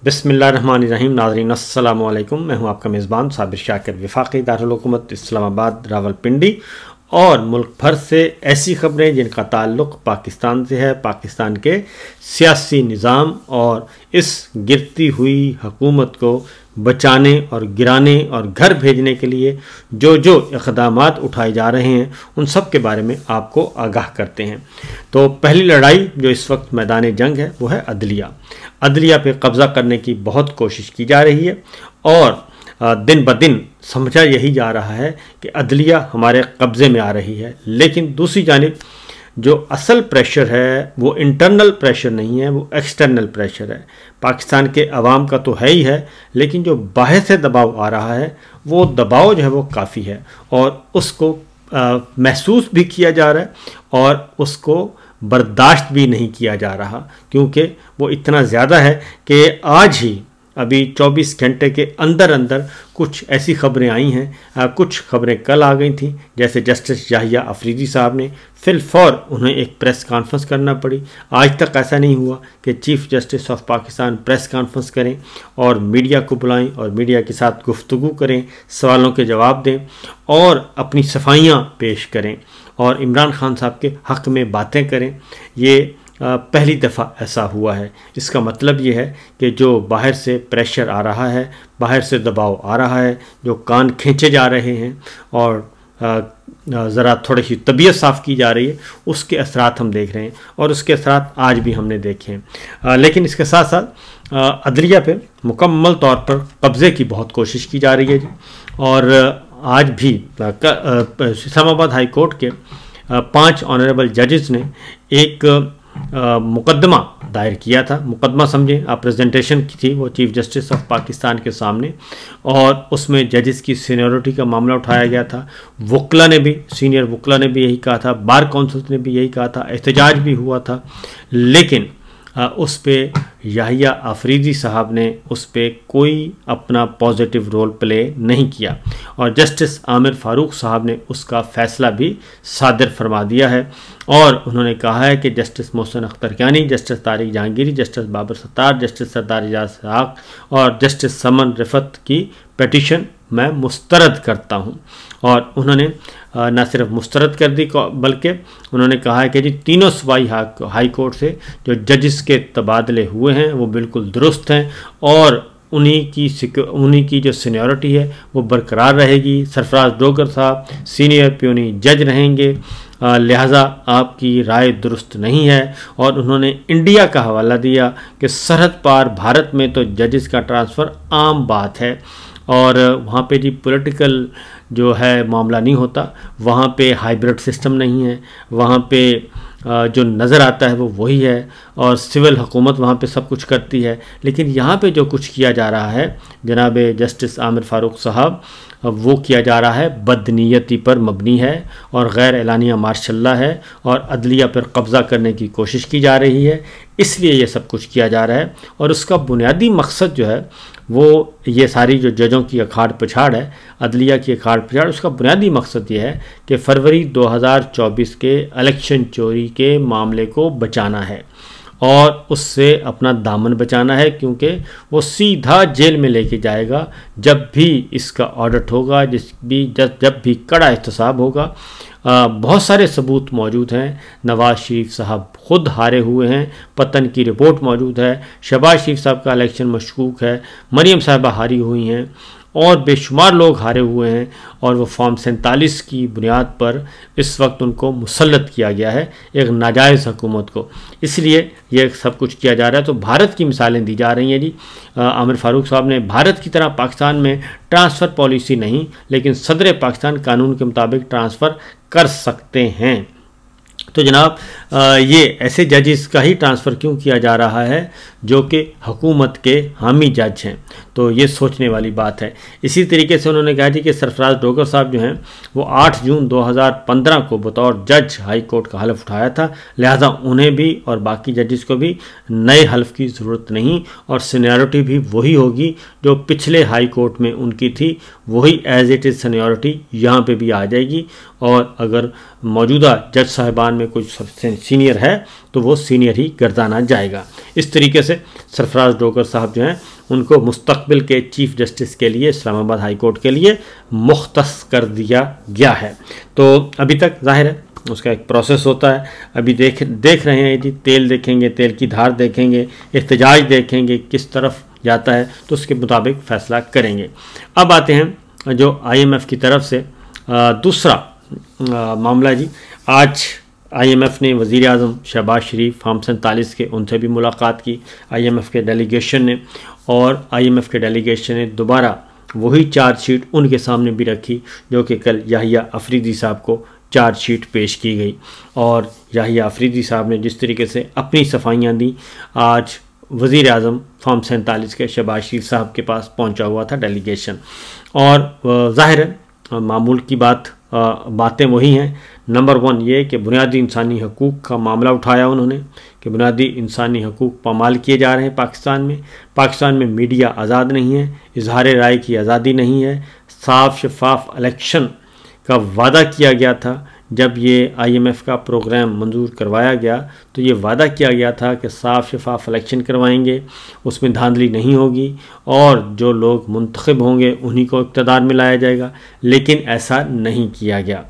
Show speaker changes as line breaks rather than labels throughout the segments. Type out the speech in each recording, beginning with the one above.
बिस्मिल्लाहिर्रहमानिर्रहीम। नाज़रीन अस्सलाम वालेकुम। मैं हूं आपका मेज़बान साबिर शाकिर, वफाकी दारुल हुकूमत इस्लामाबाद रावलपिंडी। और मुल्क भर से ऐसी खबरें जिनका ताल्लुक़ पाकिस्तान से है, पाकिस्तान के सियासी निज़ाम और इस गिरती हुई हुकूमत को बचाने और गिराने और घर भेजने के लिए जो जो इक़दामात उठाए जा रहे हैं उन सब के बारे में आपको आगाह करते हैं। तो पहली लड़ाई जो इस वक्त मैदान जंग है वो है अदलिया। अदलिया पे कब्ज़ा करने की बहुत कोशिश की जा रही है और दिन ब दिन समझा यही जा रहा है कि अदलिया हमारे कब्ज़े में आ रही है। लेकिन दूसरी जानिब जो असल प्रेशर है वो इंटरनल प्रेशर नहीं है, वो एक्सटर्नल प्रेशर है। पाकिस्तान के अवाम का तो है ही है, लेकिन जो बाहर से दबाव आ रहा है वो दबाव जो है वो काफ़ी है और उसको महसूस भी किया जा रहा है और उसको बर्दाश्त भी नहीं किया जा रहा, क्योंकि वो इतना ज़्यादा है कि आज ही अभी 24 घंटे के अंदर अंदर कुछ ऐसी खबरें आई हैं, कुछ खबरें कल आ गई थी, जैसे जस्टिस याहिया अफरीदी साहब ने फिलफौर उन्हें एक प्रेस कॉन्फ्रेंस करना पड़ी। आज तक ऐसा नहीं हुआ कि chief justice of Pakistan press conference करें और मीडिया को बुलाएं और मीडिया के साथ गुफ्तगू करें, सवालों के जवाब दें और अपनी सफाइयाँ पेश करें और इमरान खान साहब के हक़ में बातें करें। ये पहली दफ़ा ऐसा हुआ है। इसका मतलब ये है कि जो बाहर से प्रेशर आ रहा है, बाहर से दबाव आ रहा है, जो कान खींचे जा रहे हैं और ज़रा थोड़ी सी तबीयत साफ़ की जा रही है, उसके असरात हम देख रहे हैं और उसके असरात आज भी हमने देखे हैं। लेकिन इसके साथ साथ अदलिया पे मुकम्मल तौर पर कब्ज़े की बहुत कोशिश की जा रही है जी। और आज भी इस्लामाबाद हाई कोर्ट के 5 ऑनरेबल जजेस ने एक मुकदमा दायर किया था। मुकदमा समझें आप, प्रेजेंटेशन की थी वो चीफ़ जस्टिस ऑफ पाकिस्तान के सामने और उसमें जजेस की सीनियरिटी का मामला उठाया गया था। वकला ने भी, सीनियर वकला ने भी यही कहा था, बार काउंसिल ने भी यही कहा था, एहतजाज भी हुआ था। लेकिन उस पर याहिया अफरीदी साहब ने उस पर कोई अपना पॉजिटिव रोल प्ले नहीं किया और जस्टिस आमिर फ़ारूक साहब ने उसका फ़ैसला भी सादिर फरमा दिया है। और उन्होंने कहा है कि justice Mohsin Akhtar Kayani, justice Tariq Jahangiri, justice Babar Sattar, justice Sardar Ejaz Sahab और जस्टिस समन रिफत की पिटीशन मैं मुस्तरद करता हूँ। और उन्होंने न सिर्फ मुस्तरद कर दी बल्कि उन्होंने कहा है कि जी तीनों सूबाई हाई कोर्ट से जो जजेस के तबादले हुए हैं वो बिल्कुल दुरुस्त हैं और उन्हीं की जो सीनियरिटी है वो बरकरार रहेगी। सरफराज डोगर साहब सीनियर प्यूनी जज रहेंगे, लिहाजा आपकी राय दुरुस्त नहीं है। और उन्होंने इंडिया का हवाला दिया कि सरहद पार भारत में तो जजेस का ट्रांसफ़र आम बात है और वहाँ पे जी पॉलिटिकल जो है मामला नहीं होता, वहाँ पे हाइब्रिड सिस्टम नहीं है, वहाँ पे जो नज़र आता है वो वही है और सिविल हुकूमत वहाँ पे सब कुछ करती है। लेकिन यहाँ पे जो कुछ किया जा रहा है जनाब जस्टिस आमिर फ़ारूक साहब, वो किया जा रहा है बदनीयती पर मबनी है और गैर एलानिया मार्शल्ला है और अदलिया पर कब्ज़ा करने की कोशिश की जा रही है, इसलिए ये सब कुछ किया जा रहा है। और उसका बुनियादी मकसद जो है वो ये सारी जो जजों की अखाड़ पिछाड़ है, अदलिया की अखाड़ पिछाड़, उसका बुनियादी मकसद ये है कि फरवरी 2024 के इलेक्शन चोरी के मामले को बचाना है और उससे अपना दामन बचाना है, क्योंकि वो सीधा जेल में लेके जाएगा जब भी इसका ऑडिट होगा, जब भी कड़ा एहतसाब होगा। बहुत सारे सबूत मौजूद हैं। नवाज शरीफ साहब खुद हारे हुए हैं, पतन की रिपोर्ट मौजूद है, शहबाज शरीफ साहब का इलेक्शन मशकूक है, मरियम साहिबा हारी हुई हैं और बेशुमार लोग हारे हुए हैं और वो फॉर्म 47 की बुनियाद पर इस वक्त उनको मुसल्लत किया गया है एक नाजायज़ हुकूमत को, इसलिए ये सब कुछ किया जा रहा है। तो भारत की मिसालें दी जा रही हैं जी। आमिर फ़ारूक साहब ने भारत की तरह पाकिस्तान में ट्रांसफ़र पॉलिसी नहीं, लेकिन सदर पाकिस्तान कानून के मुताबिक ट्रांसफ़र कर सकते हैं। तो जनाब ये ऐसे जजेस का ही ट्रांसफ़र क्यों किया जा रहा है जो कि हुकूमत के हामी जज हैं, तो ये सोचने वाली बात है। इसी तरीके से उन्होंने कहा जी कि सरफराज डोगर साहब जो हैं वो 8 जून 2015 को बतौर जज हाई कोर्ट का हल्फ उठाया था, लिहाजा उन्हें भी और बाकी जजेस को भी नए हल्फ की ज़रूरत नहीं और सीनियरिटी भी वही होगी जो पिछले हाई कोर्ट में उनकी थी, वही एज इट इज़ सीनियरिटी यहाँ पे भी आ जाएगी। और अगर मौजूदा जज साहिबान में कोई सीनियर है तो वो सीनियर ही गर्दाना जाएगा। इस तरीके से से सरफराज डोगर साहब जो हैं उनको मुस्तकबिल के चीफ जस्टिस के लिए इस्लामाबाद हाई कोर्ट के लिए मुख्तस कर दिया गया है। तो अभी तक जाहिर है उसका एक प्रोसेस होता है। अभी देख रहे हैं जी, तेल देखेंगे, तेल की धार देखेंगे, एहतजाज देखेंगे किस तरफ जाता है, तो उसके मुताबिक फ़ैसला करेंगे। अब आते हैं जो IMF की तरफ से दूसरा मामला जी। आज IMF ने वज़ीर आज़म शहबाज शरीफ फार्म 47 के उनसे भी मुलाकात की IMF के डेलीगेशन ने, और IMF के डेलीगेशन ने दोबारा वही चार्जशीट उनके सामने भी रखी जो कि कल याहिया अफरीदी साहब को चार्जशीट पेश की गई। और याहिया अफरीदी साहब ने जिस तरीके से अपनी सफाइयाँ दी, आज वज़ीर आज़म फार्म 47 के शहबाज शरीफ साहब के पास पहुंचा हुआ था डेलीगेशन। और ज़ाहिर है मामूल की बातें वही हैं। नंबर 1 ये कि बुनियादी इंसानी हकूक़ का मामला उठाया उन्होंने कि बुनियादी इंसानी हकूक़ पामाल किए जा रहे हैं पाकिस्तान में मीडिया आज़ाद नहीं है, इजहार राय की आज़ादी नहीं है, साफ शफाफ इलेक्शन का वादा किया गया था। जब ये IMF का प्रोग्राम मंजूर करवाया गया तो ये वादा किया गया था कि साफ शफाफ इलेक्शन करवाएंगे, उसमें धांधली नहीं होगी और जो लोग मुंतखब होंगे उन्हीं को इक़्तिदार में लाया जाएगा, लेकिन ऐसा नहीं किया गया।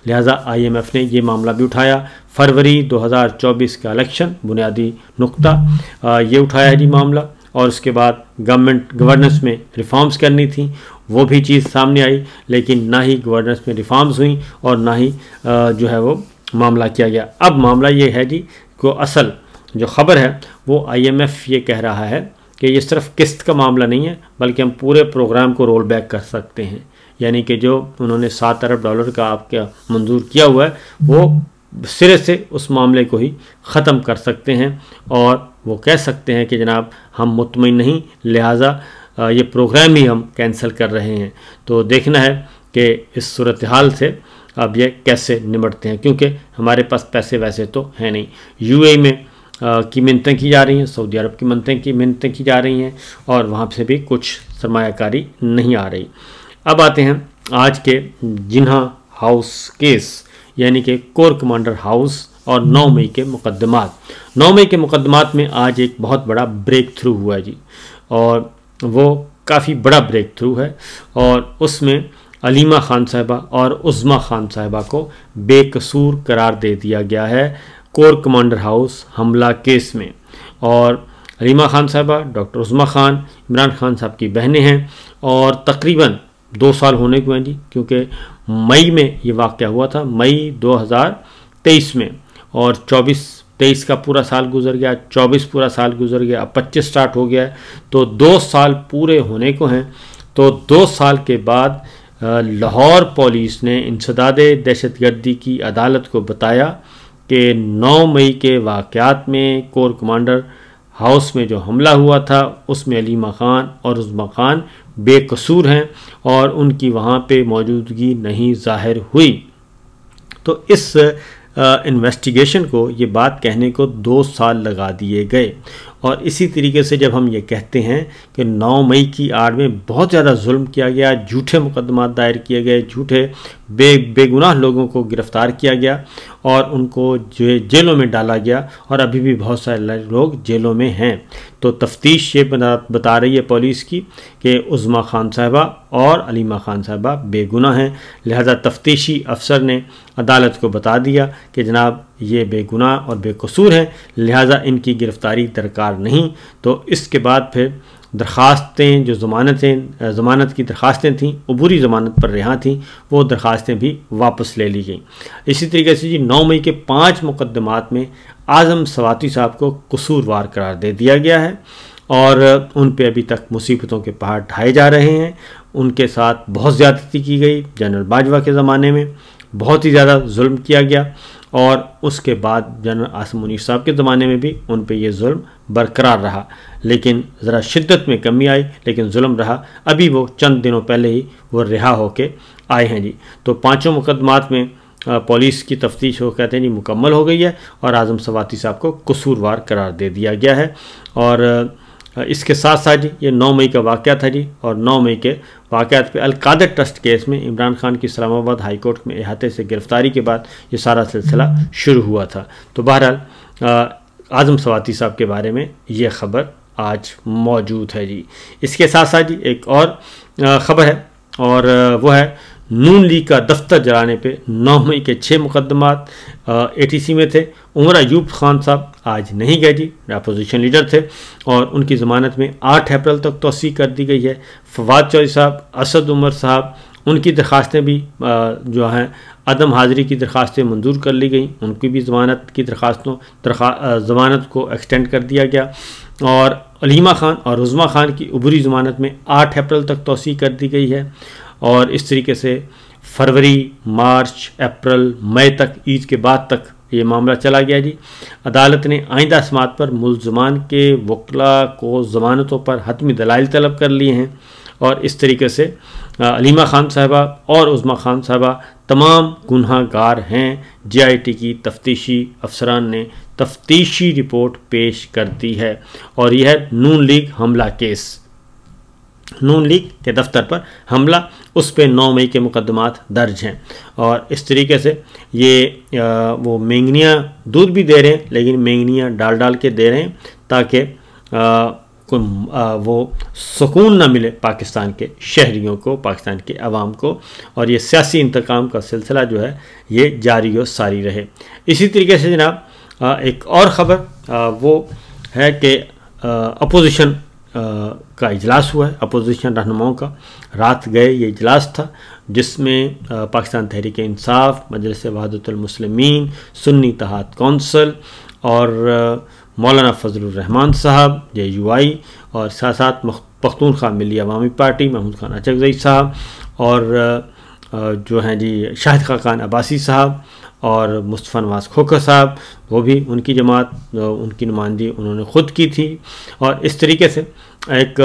लिहाजा IMF ने ये मामला भी उठाया। फरवरी 2024 का इलेक्शन बुनियादी नुक्ता ये उठाया जी मामला। और उसके बाद गवर्नेंस में रिफॉर्म्स करनी थी, वो भी चीज़ सामने आई, लेकिन ना ही गवर्नेंस में रिफॉर्म्स हुई और ना ही जो है वो मामला किया गया। अब मामला ये है जी को असल जो ख़बर है वो IMF ये कह रहा है कि ये सिर्फ किस्त का मामला नहीं है, बल्कि हम पूरे प्रोग्राम को रोल बैक कर सकते हैं। यानी कि जो उन्होंने $7 अरब का आपका मंजूर किया हुआ है वो सिरे से उस मामले को ही ख़त्म कर सकते हैं और वो कह सकते हैं कि जनाब हम मुतमईन नहीं, लिहाजा ये प्रोग्राम ही हम कैंसिल कर रहे हैं। तो देखना है कि इस सूरत हाल से अब ये कैसे निपटते हैं, क्योंकि हमारे पास पैसे वैसे तो हैं नहीं। UAE में की मिन्नतें की जा रही हैं, सऊदी अरब की मिन्नतें की जा रही हैं और वहाँ से भी कुछ सरमायाकारी नहीं आ रही। अब आते हैं आज के जिन्हा हाउस केस, यानी कि कोर कमांडर हाउस और 9 मई के मुकदमात। 9 मई के मुकदमात में आज एक बहुत बड़ा ब्रेक थ्रू हुआ है जी, और वो काफ़ी बड़ा ब्रेक थ्रू है। और उसमें अलीमा खान साहिबा और उज़्मा खान साहिबा को बेकसूर करार दे दिया गया है कोर कमांडर हाउस हमला केस में। और अलीमा खान साहिबा डॉक्टर उज़्मा खान इमरान खान साहब की बहनें हैं और तकरीबन 2 साल होने को हैं जी, क्योंकि मई में ये वाक़या हुआ था, मई 2023 में, और 23 का पूरा साल गुजर गया, 24 पूरा साल गुजर गया, अब 25 स्टार्ट हो गया है, तो 2 साल पूरे होने को हैं। तो 2 साल के बाद लाहौर पुलिस ने इंसदाद दहशतगर्दी की अदालत को बताया कि 9 मई के वाक़यात में कोर कमांडर हाउस में जो हमला हुआ था उसमें अलीमा खान और उज़्मा खान बेकसूर हैं और उनकी वहाँ पे मौजूदगी नहीं ज़ाहिर हुई। तो इस इन्वेस्टिगेशन को ये बात कहने को 2 साल लगा दिए गए। और इसी तरीके से जब हम ये कहते हैं कि 9 मई की आड़ में बहुत ज़्यादा जुल्म किया गया, झूठे मुकदमात दायर किए गए, झूठे बेगुनाह लोगों को गिरफ़्तार किया गया और उनको जो जेलों में डाला गया, और अभी भी बहुत सारे लोग जेलों में हैं। तो तफ्तीश ये बता रही है पुलिस की कि उज़्मा खान साहिबा और अलीमा खान साहिबा बेगुनाह हैं, लिहाजा तफ्तीशी अफसर ने अदालत को बता दिया कि जनाब ये बेगुनाह और बेकसूर हैं, लिहाजा इनकी गिरफ़्तारी दरकार नहीं। तो इसके बाद फिर दरख्वास्तें जो ज़मानत की दरख्वास्तें थीं, अबूरी ज़मानत पर रिहा थीं, वो दरख्वास्तें भी वापस ले ली गईं। इसी तरीके से जी 9 मई के 5 मुकदमात में आज़म सवाती साहब को कसूरवार करार दे दिया गया है और उन पे अभी तक मुसीबतों के पहाड़ ढाए जा रहे हैं। उनके साथ बहुत ज़्यादती की गई, जनरल बाजवा के ज़माने में बहुत ही ज़्यादा जुल्म किया गया और उसके बाद जनरल आसिम मुनीर साहब के ज़माने में भी उन पे ये जुल्म बरकरार रहा, लेकिन ज़रा शिद्दत में कमी आई, लेकिन जुल्म रहा। अभी वो चंद दिनों पहले ही वो रिहा होके आए हैं जी। तो 5 मुकदमात में पुलिस की तफ्तीश हो कहते हैं जी मुकम्मल हो गई है और आज़म सवाती साहब को कसूरवार करार दे दिया गया है। और इसके साथ साथ जी ये 9 मई का वाक़या था जी, और 9 मई के वाक़यात पे अलकादर ट्रस्ट केस में इमरान खान की इस्लामाबाद हाई कोर्ट में अहाते से गिरफ़्तारी के बाद ये सारा सिलसिला शुरू हुआ था। तो बहरहाल आज़म सवाती साहब के बारे में ये ख़बर आज मौजूद है जी। इसके साथ साथ जी एक और ख़बर है, और वो है नून लीग का दफ्तर जलाने पे 9 मई के 6 मुकदमात ATC में थे। उमर अयूब खान साहब आज नहीं गए जी, अपोजिशन लीडर थे, और उनकी ज़मानत में 8 अप्रैल तक तोसी कर दी गई है। फवाद चौधरी साहब, असद उमर साहब, उनकी दरख्वास्तें भी जो हैं अदम हाज़िरी की दरख्वास्तें मंजूर कर ली गई, उनकी भी ज़मानत की ज़मानत को एक्सटेंड कर दिया गया। और अलीमा खान और उज़मा खान की उबरी ज़मानत में 8 अप्रैल तक तोसी कर दी गई है। और इस तरीके से फरवरी, मार्च, अप्रैल, मई तक, ईद के बाद तक ये मामला चला गया जी। अदालत ने आइंदा समात पर मुल्ज़मान के वकला को ज़मानतों पर हतमी दलाइल तलब कर लिए हैं, और इस तरीके से अलीमा खान साहिबा और उज़मा खान साहिबा तमाम गुनहगार हैं। JIT की तफ्तीशी अफसरान ने तफ्तीशी रिपोर्ट पेश कर दी है, और यह है नून लीग हमला केस। नून लीग के दफ्तर पर हमला, उस पर 9 मई के मुकदमात दर्ज हैं। और इस तरीके से ये वो मेंगनियाँ दूध भी दे रहे हैं, लेकिन मेंगनियाँ डाल के दे रहे हैं ताकि वो सुकून ना मिले पाकिस्तान के शहरियों को, पाकिस्तान के अवाम को, और ये सियासी इंतकाम का सिलसिला जो है ये जारी और सारी रहे। इसी तरीके से जनाब एक और ख़बर वो है कि अपोजिशन का इजलास हुआ है, अपोजिशन रहनुमाओं का। रात गए ये इजलास था, जिसमें पाकिस्तान तहरीक इंसाफ, मजलिस वहदतुल मुस्लिमीन, सुन्नी इत्तेहाद कौंसिल और मौलाना फजलुर रहमान साहब JUI, और साथ साथ पख्तूनख्वा मिली अवामी पार्टी महमूद खान अचकज़ई साहब, और जो हैं जी शाहिद खान अब्बासी साहब और मुस्तफ़ा नवाज़ खोखर साहब, वो भी उनकी जमात, उनकी नुमाइंदगी उन्होंने ख़ुद की थी। और इस तरीके से एक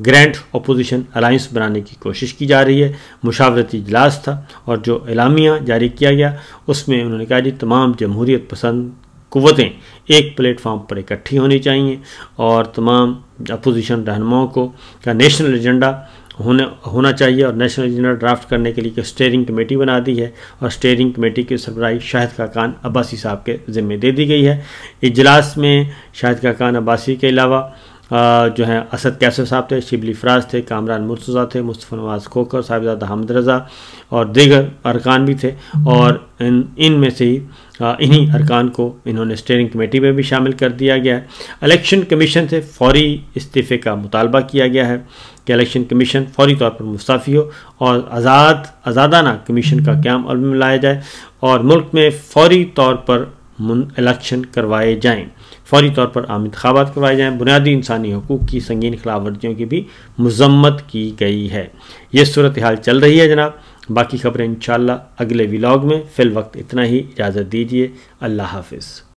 ग्रैंड अपोजिशन अलाइंस बनाने की कोशिश की जा रही है। मुशावरती इजलास था, और जो एलामिया जारी किया गया उसमें उन्होंने कहा जी तमाम जमहूरियत पसंद क़ुव्वतें एक प्लेटफार्म पर इकट्ठी होनी चाहिए, और तमाम अपोजिशन रहनुमाओं को का नेशनल एजेंडा होना चाहिए, और नेशनल एजेंडा ड्राफ्ट करने के लिए एक स्टीयरिंग कमेटी बना दी है, और स्टीयरिंग कमेटी की सरबराही शाहिद खान अब्बासी साहब के ज़िम्मे दे दी गई है। इजलास में शाहिद खान अब्बासी के अलावा जो हैं असद कैसर साहब थे, शिबली फराज थे, कामरान मुर्तज़ा थे, मुस्तफ़ा नवाज़ खोखर, साहिबजादा हमद रज़ा और दीगर अरकान भी थे, और इनमें से ही इन्हीं अरकान को इन्होंने स्टीयरिंग कमेटी में भी शामिल कर दिया गया है। इलेक्शन कमीशन से फौरी इस्तीफ़े का मुतालबा किया गया है कि इलेक्शन कमीशन फौरी तौर पर मुस्तफ़ी हो, और आज़ादाना कमीशन का क़याम अमल में लाया जाए, और मुल्क में फौरी तौर पर इलेक्शन करवाए जाएँ, फौरी तौर पर आम इंतख़ाबात करवाए जाएँ। बुनियादी इंसानी हकूक़ की संगीन खिलाफ वर्जियों की भी मज़म्मत की गई है। ये सूरत हाल चल रही है जनाब। बाकी खबरें इंशाअल्लाह अगले व्लॉग में। फ़िल वक्त इतना ही, इजाज़त दीजिए। अल्लाह हाफ़िज़।